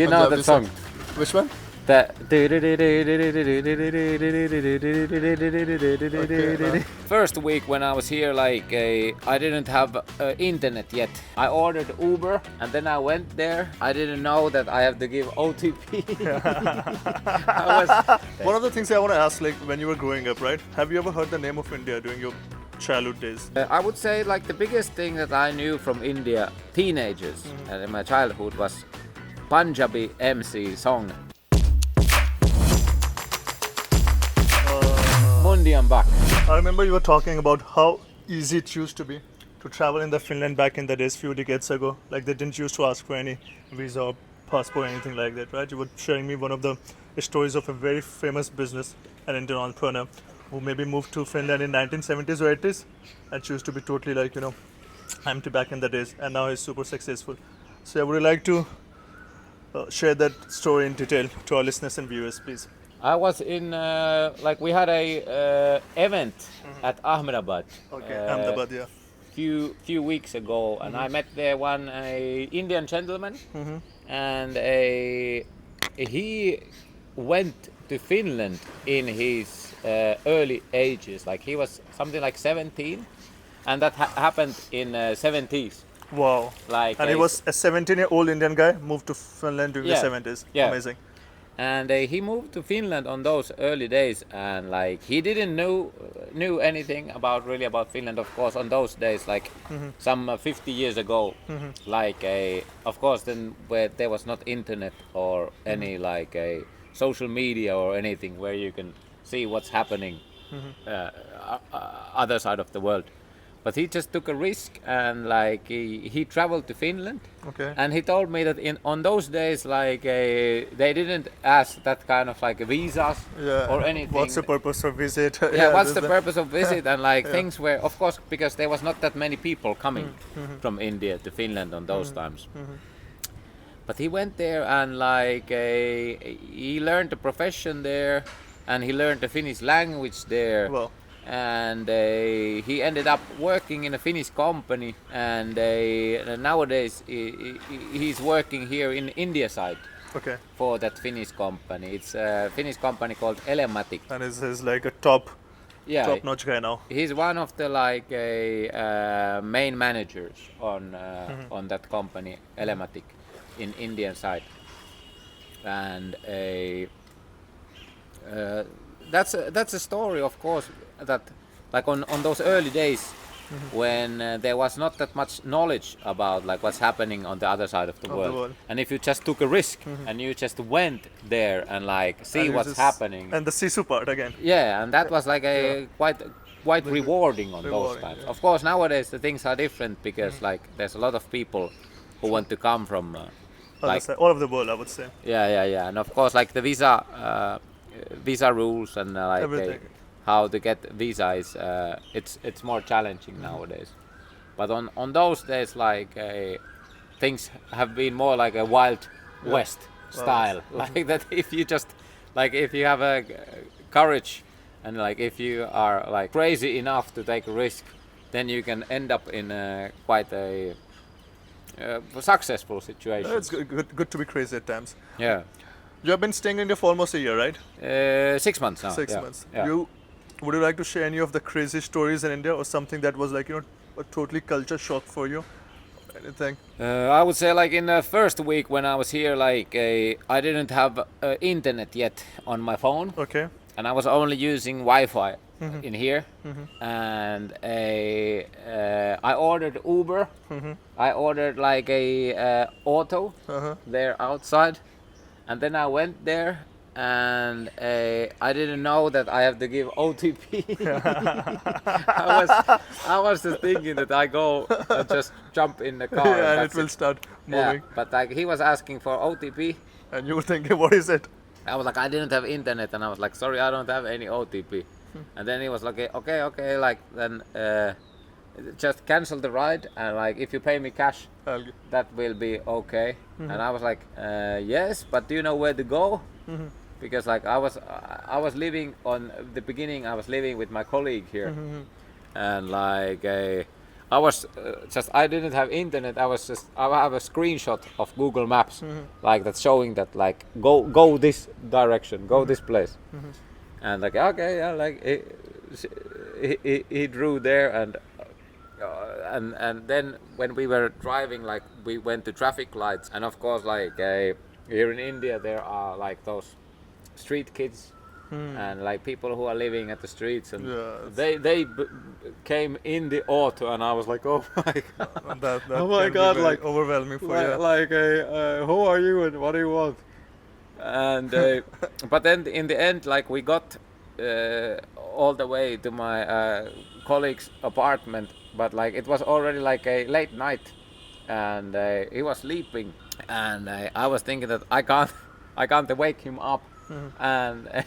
You know that song? Which one? That Okay, first week when I was here, like I didn't have internet yet. I ordered Uber and then I went there. I didn't know that I have to give OTP. One of the things I want to ask, like when you were growing up, right? Have you ever heard the name of India during your childhood days? I would say like the biggest thing that I knew from India, teenagers, in my childhood was Punjabi MC song. Mundi and Bak. I remember you were talking about how easy it used to be to travel in the Finland back in the days, few decades ago. Like they didn't used to ask for any visa or passport or anything like that, right? You were sharing me one of the stories of a very famous business, an Indian entrepreneur who maybe moved to Finland in 1970s or 80s and used to be totally like, empty back in the days, and now he's super successful. So I would like to share that story in detail to our listeners and viewers, please. I was in like we had a event at Ahmedabad. Okay, Ahmedabad, yeah. Few weeks ago, and I met there one Indian gentleman, and he went to Finland in his early ages. Like he was something like 17, and that happened in 70s. Wow. Like and he was a 17-year-old Indian guy, moved to Finland during Yeah, the 70s. yeah. Amazing. And he moved to Finland on those early days, and like he didn't knew anything about Finland, of course, on those days, like some 50 years ago. Like of course then where there was not internet or any like a social media or anything where you can see what's happening other side of the world. But he just took a risk, and like he traveled to Finland. Okay. And he told me that on those days, like they didn't ask that kind of like visas or anything. What's the purpose of visit? What's the purpose of visit? And like things were, of course, because there was not that many people coming from India to Finland on those times. But he went there, and like he learned a profession there, and he learned the Finnish language there. Well. And he ended up working in a Finnish company, and nowadays he's working here in India side. Okay. For that Finnish company. It's a Finnish company called Elematic. And is like a top-notch guy now. He's one of the like main managers on that company, Elematic, in Indian side. And that's a story, of course, that like on those early days when there was not that much knowledge about like what's happening on the other side of the world. And if you just took a risk and you just went there and like see what's happening. And the sisu part again. Yeah, and that was like a quite rewarding on those times. Yeah. Of course, nowadays the things are different because like there's a lot of people who want to come from like all over the world, I would say. Yeah, and of course like the visa rules and like how to get visa is it's more challenging nowadays. But on those days, like things have been more like a wild west style. Like that, if you just like if you have a courage and like if you are like crazy enough to take a risk, then you can end up in quite a successful situation. It's good to be crazy at times. Yeah. You have been staying in India for almost a year, right? 6 months now. 6 months. Yeah. Would you like to share any of the crazy stories in India, or something that was like a totally culture shock for you? Anything? I would say like in the first week when I was here, like I didn't have internet yet on my phone. Okay. And I was only using Wi-Fi in here. And I ordered Uber. I ordered like a auto there outside. And then I went there, and I didn't know that I have to give OTP. I was just thinking that I go and just jump in the car. And it will start moving. Yeah, but like he was asking for OTP. And you were thinking, what is it? I was like, I didn't have internet, and I was like, sorry, I don't have any OTP. And then he was like, okay, like then just cancel the ride, and like if you pay me cash, that will be okay. And I was like, yes, but do you know where to go? Because like I was living on the beginning, I was living with my colleague here, and like I was I didn't have internet. I have a screenshot of Google Maps, like that's showing that like go this direction, go this place, and like okay, yeah, like he drew there, and then when we were driving, like we went to traffic lights, and of course like here in India there are like those street kids. And like people who are living at the streets, and they came in the auto, and I was like, oh my god, that oh my god, like overwhelming for you. Like who are you and what do you want? And but then in the end, like we got all the way to my colleague's apartment, but like it was already like a late night, and he was sleeping, and I was thinking that I can't wake him up, and.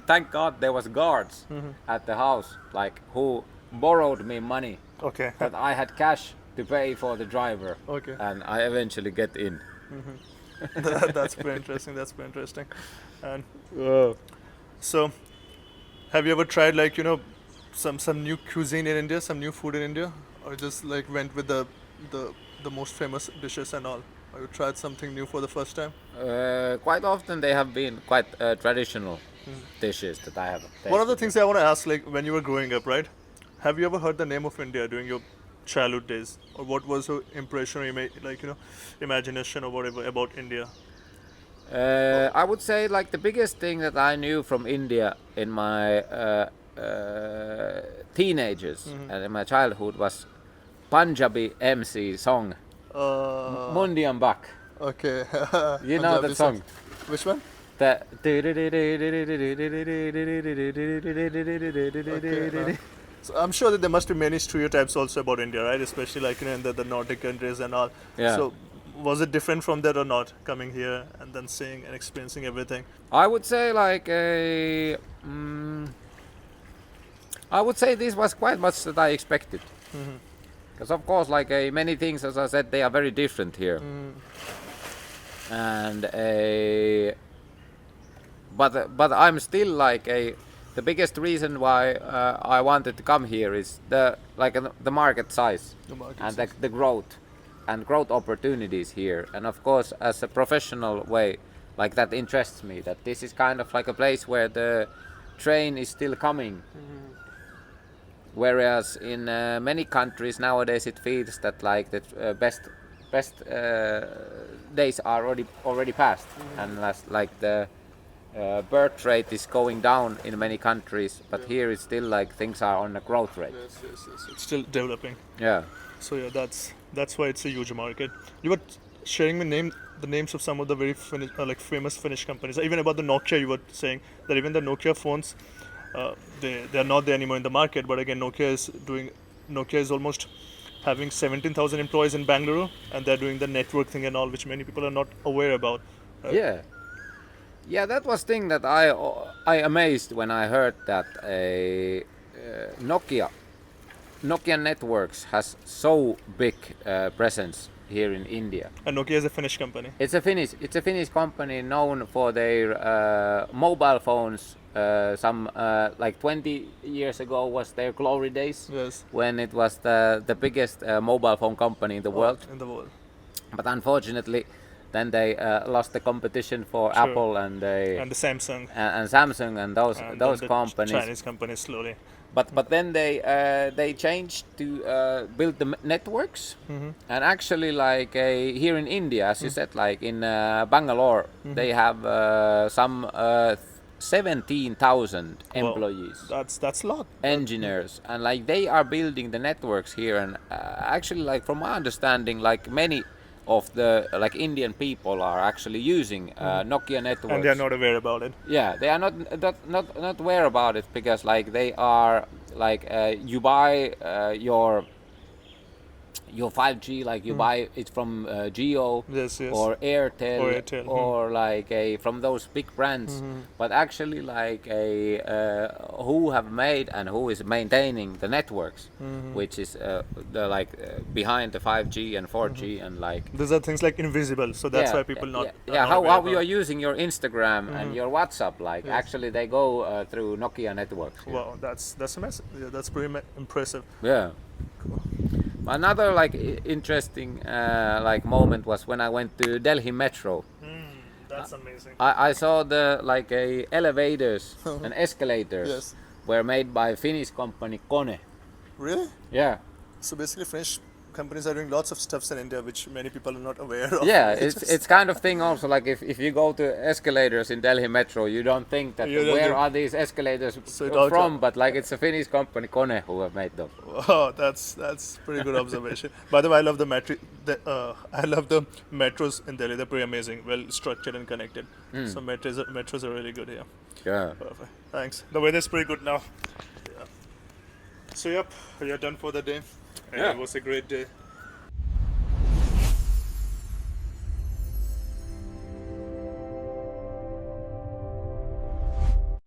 Thank God there was guards at the house, like who borrowed me money. Okay. But I had cash to pay for the driver. Okay. And I eventually get in. That's pretty interesting. That's pretty interesting. And so, have you ever tried like some new cuisine in India, some new food in India, or just like went with the most famous dishes and all? Or you tried something new for the first time? Quite often they have been quite traditional dishes that I have tasted. One of the things I want to ask, like when you were growing up, right? Have you ever heard the name of India during your childhood days, or what was your impression, or imagination or whatever about India? I would say like the biggest thing that I knew from India in my teenagers and in my childhood was Punjabi MC song. Mundi I'm back. Okay. You know that song? Which one? The So I'm sure that there must be many stereotypes also about India, right? Especially like in the Nordic countries and all. Yeah. So was it different from that or not? Coming here and then seeing and experiencing everything. I would say like I would say this was quite much that I expected. Because of course, like many things, as I said, they are very different here. And but I'm still like the biggest reason why I wanted to come here is the market size and the growth opportunities here. And of course, as a professional way, like that interests me. That this is kind of like a place where the train is still coming. Whereas in many countries nowadays it feels that like the best days are already past, and like the birth rate is going down in many countries, but here it's still like things are on a growth rate. Yes. It's still developing. Yeah. So yeah, that's why it's a huge market. You were sharing the names of some of the very famous Finnish companies. Even about the Nokia, you were saying that even the Nokia phones. They are not there anymore in the market, but again Nokia is almost having 17,000 employees in Bangalore, and they're doing the network thing and all, which many people are not aware about. Yeah, that was thing that I amazed when I heard that Nokia Networks has so big presence here in India. And Nokia is a Finnish company. It's a Finnish company known for their mobile phones. Some like 20 years ago was their glory days. Yes. When it was the biggest mobile phone company in the world. But unfortunately, then they lost the competition for Apple and the Samsung and Samsung and those companies. Chinese companies slowly. But then they changed to build the networks, and actually like here in India, as you said, like in Bangalore, they have some 17,000 employees. That's a lot. Engineers, and like they are building the networks here, and actually like from my understanding, like many of the like Indian people are actually using Nokia networks, and they are not aware about it. Yeah, they are not aware about it, because like they are like you buy your 5G, like you buy it from Geo Yes, yes. or Airtel, Or Airtel, or like from those big brands, but actually like who have made and who is maintaining the networks, which is behind the 5G and 4G and like. These are things like invisible, so that's Yeah, why people not. yeah. Not How aware you about. are using your Instagram and your WhatsApp, like Yes. actually they go through Nokia networks. Yeah. Wow, that's amazing. Yeah, that's pretty impressive. Yeah. Another like interesting like moment was when I went to Delhi Metro. That's amazing. I saw the like elevators and escalators Yes. were made by Finnish company Kone. Really? Yeah. So basically, French companies are doing lots of stuffs in India which many people are not aware of. Yeah, it's kind of thing also like if you go to escalators in Delhi Metro, you don't think that You don't where think- are these escalators So it all from, but like it's a Finnish company Kone who have made them. Oh, that's pretty good observation. By the way, I love the I love the metros in Delhi. They're pretty amazing, well structured and connected. So metros are really good here. Yeah. Perfect. Thanks. The weather's pretty good now. Yeah. So yep, you're done for the day. Yeah. It was a great day.